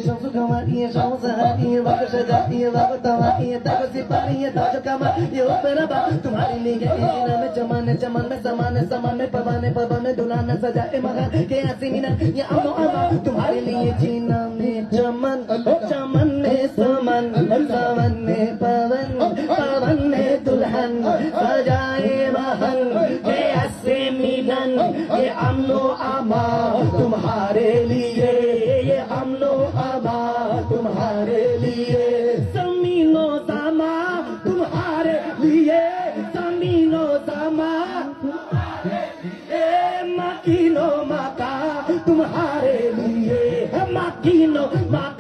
शम्स कमा ये शम्स ये वक्त सजा ये वक्त तवा ये तक सिपाही ये ताज कमा ये ऊपर बा तुम्हारे लिए ये में चमन चमन में समान समान में पवन में दुल्हन सजाए मगर के हसीना ये अमो अमा तुम्हारे लिए जीना में चमन चमन में समन समन में पवन पवन में दुल्हन सजाए महल के हसी मिलन ये अमनो अमा तुम्हारे लिए ये अमनो अमा तुम्हारे लिए जमीनो समा तुम्हारे लिए जमीनो समा माकिनो माका तुम्हारे लिए माकिनो माका